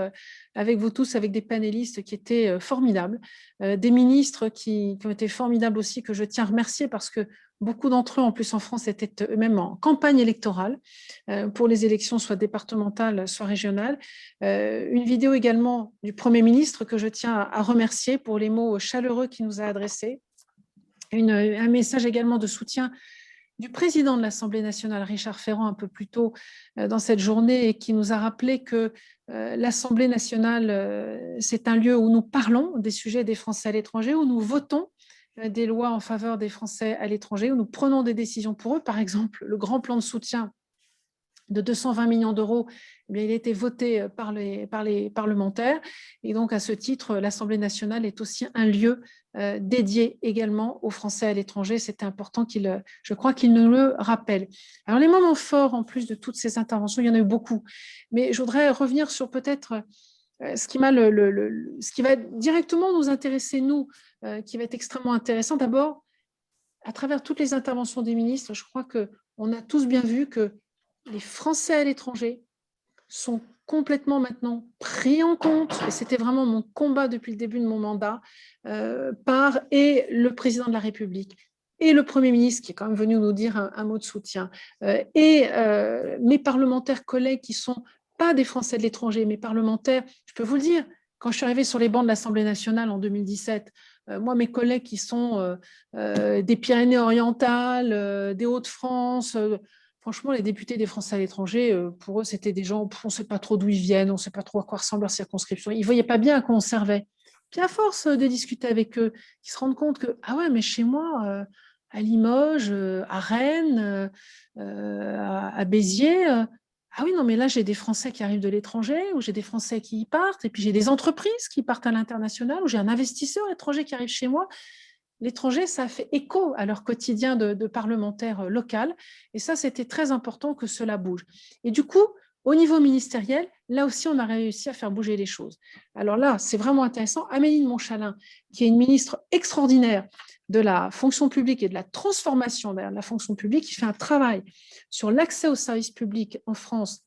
avec vous tous, avec des panélistes qui étaient formidables, des ministres qui ont été formidables aussi, que je tiens à remercier parce que beaucoup d'entre eux, en plus en France, étaient eux-mêmes en campagne électorale pour les élections, soit départementales, soit régionales. Une vidéo également du Premier ministre que je tiens à remercier pour les mots chaleureux qu'il nous a adressés. Un message également de soutien du président de l'Assemblée nationale, Richard Ferrand, un peu plus tôt dans cette journée, et qui nous a rappelé que l'Assemblée nationale, c'est un lieu où nous parlons des sujets des Français à l'étranger, où nous votons des lois en faveur des Français à l'étranger, où nous prenons des décisions pour eux. Par exemple, le grand plan de soutien de 220 millions d'euros, il a été voté par les parlementaires. Et donc, à ce titre, l'Assemblée nationale est aussi un lieu dédié également aux Français à l'étranger. C'était important je crois qu'il nous le rappelle. Alors, les moments forts, en plus de toutes ces interventions, il y en a eu beaucoup. Mais je voudrais revenir sur peut-être ce qui va directement nous intéresser, nous, qui va être extrêmement intéressant. D'abord, à travers toutes les interventions des ministres, je crois qu'on a tous bien vu que les Français à l'étranger sont complètement maintenant pris en compte, et c'était vraiment mon combat depuis le début de mon mandat, par et le président de la République et le Premier ministre qui est quand même venu nous dire un mot de soutien, et mes parlementaires collègues qui sont pas des Français de l'étranger, mais parlementaires, je peux vous le dire, quand je suis arrivée sur les bancs de l'Assemblée nationale en 2017, moi, mes collègues qui sont des Pyrénées-Orientales, des Hauts-de-France, franchement, les députés des Français à l'étranger, pour eux, c'était des gens, on ne sait pas trop d'où ils viennent, on ne sait pas trop à quoi ressemble leur circonscription. Ils ne voyaient pas bien à quoi on servait. Puis à force de discuter avec eux, ils se rendent compte que, ah ouais, mais chez moi, à Limoges, à Rennes, à Béziers, ah oui, non, mais là, j'ai des Français qui arrivent de l'étranger, ou j'ai des Français qui y partent, et puis j'ai des entreprises qui partent à l'international, ou j'ai un investisseur étranger qui arrive chez moi. L'étranger, ça fait écho à leur quotidien de parlementaire local. Et ça, c'était très important que cela bouge. Et du coup, au niveau ministériel, là aussi, on a réussi à faire bouger les choses. Alors là, c'est vraiment intéressant. Amélie de Montchalin, qui est une ministre extraordinaire de la fonction publique et de la transformation de la fonction publique, qui fait un travail sur l'accès aux services publics en France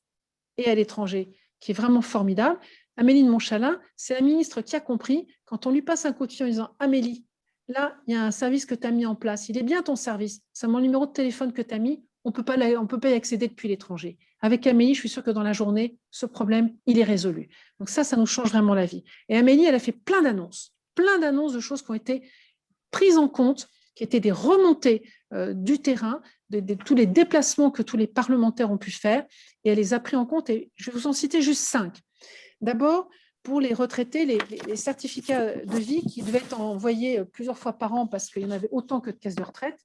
et à l'étranger, qui est vraiment formidable. Amélie de Montchalin, c'est la ministre qui a compris, quand on lui passe un coup de fil en disant « Amélie, là, il y a un service que tu as mis en place. Il est bien ton service. C'est mon numéro de téléphone que tu as mis. On ne peut pas y accéder depuis l'étranger. » Avec Amélie, je suis sûre que dans la journée, ce problème, il est résolu. Donc ça nous change vraiment la vie. Et Amélie, elle a fait plein d'annonces de choses qui ont été prises en compte, qui étaient des remontées du terrain, de tous les déplacements que tous les parlementaires ont pu faire. Et elle les a pris en compte. Et je vais vous en citer juste 5. D'abord, pour les retraités, les certificats de vie qui devaient être envoyés plusieurs fois par an parce qu'il y en avait autant que de caisses de retraite,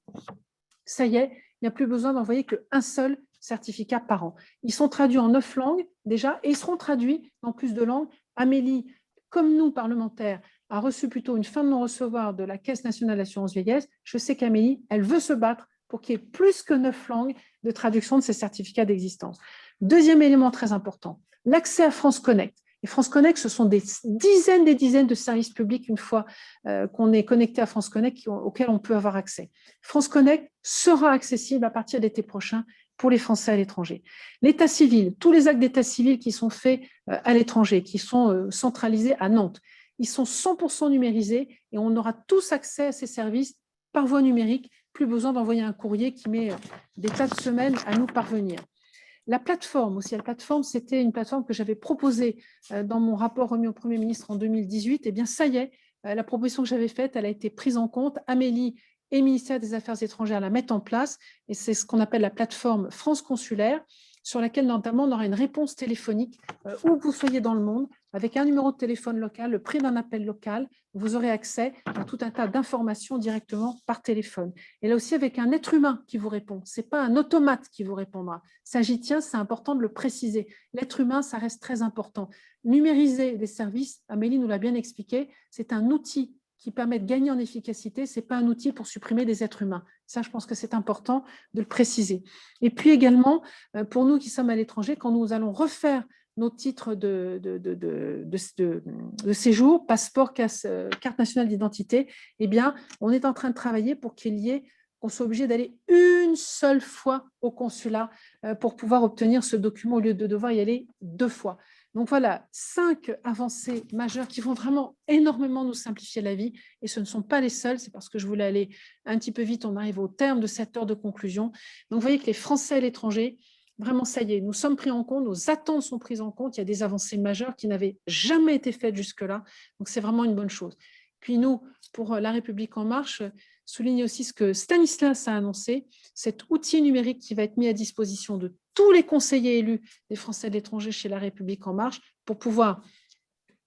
ça y est, il n'y a plus besoin d'envoyer qu'un seul certificats par an. Ils sont traduits en 9 langues déjà et ils seront traduits dans plus de langues. Amélie, comme nous, parlementaires, a reçu plutôt une fin de non-recevoir de la Caisse nationale d'assurance vieillesse. Je sais qu'Amélie, elle veut se battre pour qu'il y ait plus que 9 langues de traduction de ces certificats d'existence. Deuxième élément très important, l'accès à France Connect. Et France Connect, ce sont des dizaines de services publics une fois qu'on est connecté à France Connect auxquels on peut avoir accès. France Connect sera accessible à partir de l'été prochain pour les Français à l'étranger. L'état civil, tous les actes d'état civil qui sont faits à l'étranger, qui sont centralisés à Nantes, ils sont 100% numérisés et on aura tous accès à ces services par voie numérique, plus besoin d'envoyer un courrier qui met des tas de semaines à nous parvenir. La plateforme aussi, la plateforme, c'était une plateforme que j'avais proposée dans mon rapport remis au Premier ministre en 2018. Eh bien, ça y est, la proposition que j'avais faite, elle a été prise en compte. Amélie et le ministère des Affaires étrangères la mettent en place et c'est ce qu'on appelle la plateforme France Consulaire, sur laquelle notamment on aura une réponse téléphonique où que vous soyez dans le monde, avec un numéro de téléphone local, le prix d'un appel local, vous aurez accès à tout un tas d'informations directement par téléphone. Et là aussi avec un être humain qui vous répond, ce n'est pas un automate qui vous répondra. Ça, j'y tiens, c'est important de le préciser. L'être humain, ça reste très important. Numériser les services, Amélie nous l'a bien expliqué, c'est un outil qui permet de gagner en efficacité, ce n'est pas un outil pour supprimer des êtres humains. Ça, je pense que c'est important de le préciser. Et puis également, pour nous qui sommes à l'étranger, quand nous allons refaire nos titres de séjour, passeport, carte nationale d'identité, eh bien, on est en train de travailler pour qu'on soit obligé d'aller une seule fois au consulat pour pouvoir obtenir ce document au lieu de devoir y aller 2 fois. Donc voilà, 5 avancées majeures qui vont vraiment énormément nous simplifier la vie. Et ce ne sont pas les seules, c'est parce que je voulais aller un petit peu vite, on arrive au terme de cette heure de conclusion. Donc vous voyez que les Français à l'étranger, vraiment ça y est, nous sommes pris en compte, nos attentes sont prises en compte, il y a des avancées majeures qui n'avaient jamais été faites jusque-là. Donc c'est vraiment une bonne chose. Puis nous, pour La République En Marche, souligne aussi ce que Stanislas a annoncé, cet outil numérique qui va être mis à disposition de tous les conseillers élus des Français de l'étranger chez La République En Marche pour pouvoir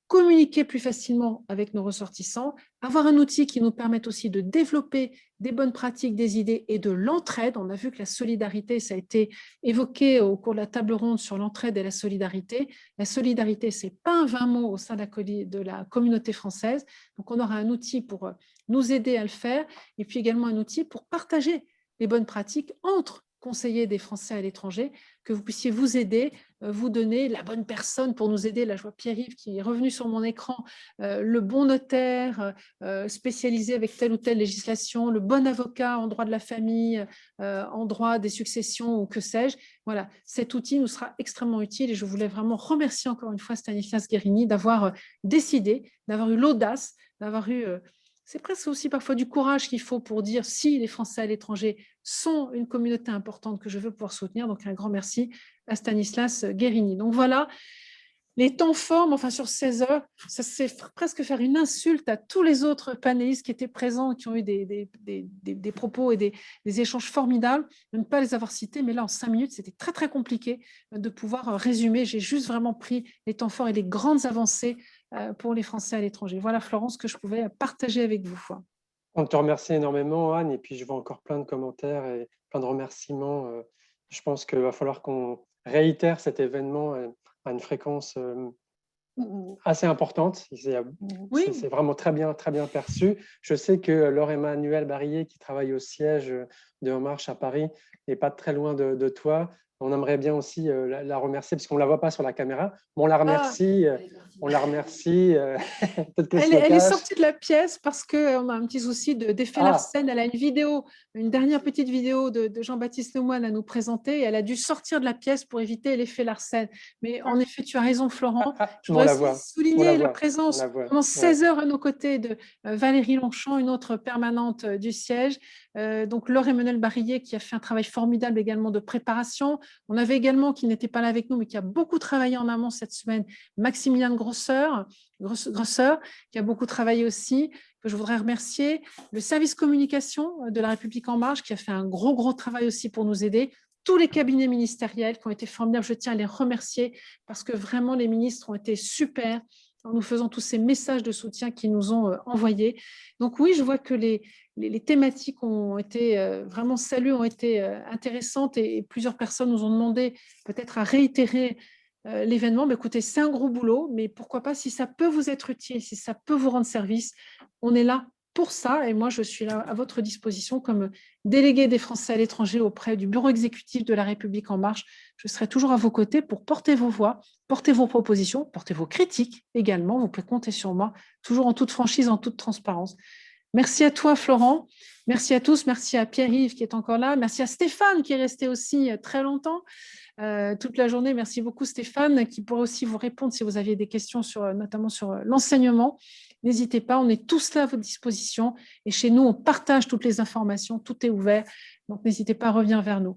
communiquer plus facilement avec nos ressortissants, avoir un outil qui nous permette aussi de développer des bonnes pratiques, des idées et de l'entraide. On a vu que la solidarité, ça a été évoqué au cours de la table ronde sur l'entraide et la solidarité. La solidarité, ce n'est pas un vain mot au sein de la communauté française. Donc, on aura un outil pour nous aider à le faire et puis également un outil pour partager les bonnes pratiques entre conseillers des Français à l'étranger, que vous puissiez vous aider, vous donner la bonne personne pour nous aider. Là, je vois Pierre-Yves qui est revenu sur mon écran, le bon notaire spécialisé avec telle ou telle législation, le bon avocat en droit de la famille, en droit des successions ou que sais-je. Voilà, cet outil nous sera extrêmement utile et je voulais vraiment remercier encore une fois Stanislas Guerini d'avoir décidé, d'avoir eu l'audace, d'avoir eu... c'est presque aussi parfois du courage qu'il faut pour dire si les Français à l'étranger sont une communauté importante que je veux pouvoir soutenir. Donc, un grand merci à Stanislas Guerini. Donc, voilà, les temps forts, enfin, sur 16 heures, ça c'est presque faire une insulte à tous les autres panélistes qui étaient présents, qui ont eu des propos et des échanges formidables, de ne pas les avoir cités. Mais là, en 5 minutes, c'était très, très compliqué de pouvoir résumer. J'ai juste vraiment pris les temps forts et les grandes avancées pour les Français à l'étranger. Voilà, Florence, que je pouvais partager avec vous. On te remercie énormément, Anne, et puis je vois encore plein de commentaires et plein de remerciements. Je pense qu'il va falloir qu'on réitère cet événement à une fréquence assez importante. Oui. C'est vraiment très bien perçu. Je sais que Laure-Emmanuelle Barillet, qui travaille au siège de En Marche à Paris, n'est pas très loin de toi. On aimerait bien aussi la remercier, parce qu'on ne la voit pas sur la caméra. Mais on la remercie. On la remercie. Elle est sortie de la pièce parce qu'on a un petit souci d'effet Larsen. Elle a une vidéo, une dernière petite vidéo de Jean-Baptiste Lemoyne à nous présenter. Et elle a dû sortir de la pièce pour éviter l'effet Larsen. Mais en effet, tu as raison, Florent. Je voudrais aussi souligner la présence pendant 16 heures à nos côtés de Valérie Longchamp, une autre permanente du siège. Donc Laure-Emmanuelle Barillet qui a fait un travail formidable également de préparation. On avait également, qui n'était pas là avec nous, mais qui a beaucoup travaillé en amont cette semaine, Maximilian Grosseur, qui a beaucoup travaillé aussi, que je voudrais remercier. Le service communication de La République En Marche, qui a fait un gros travail aussi pour nous aider. Tous les cabinets ministériels qui ont été formidables, je tiens à les remercier parce que vraiment les ministres ont été super en nous faisant tous ces messages de soutien qu'ils nous ont envoyés. Donc oui, je vois que les thématiques ont été vraiment saluées, ont été intéressantes et plusieurs personnes nous ont demandé peut-être à réitérer l'événement. Mais écoutez, c'est un gros boulot, mais pourquoi pas, si ça peut vous être utile, si ça peut vous rendre service, on est là pour ça. Et moi, je suis là à votre disposition comme déléguée des Français à l'étranger auprès du bureau exécutif de La République En Marche. Je serai toujours à vos côtés pour porter vos voix, porter vos propositions, porter vos critiques également. Vous pouvez compter sur moi, toujours en toute franchise, en toute transparence. Merci à toi, Florent. Merci à tous. Merci à Pierre-Yves qui est encore là. Merci à Stéphane qui est resté aussi très longtemps, toute la journée. Merci beaucoup, Stéphane, qui pourrait aussi vous répondre si vous aviez des questions, notamment sur l'enseignement. N'hésitez pas, on est tous là à votre disposition. Et chez nous, on partage toutes les informations. Tout est ouvert. Donc, n'hésitez pas à revenir vers nous.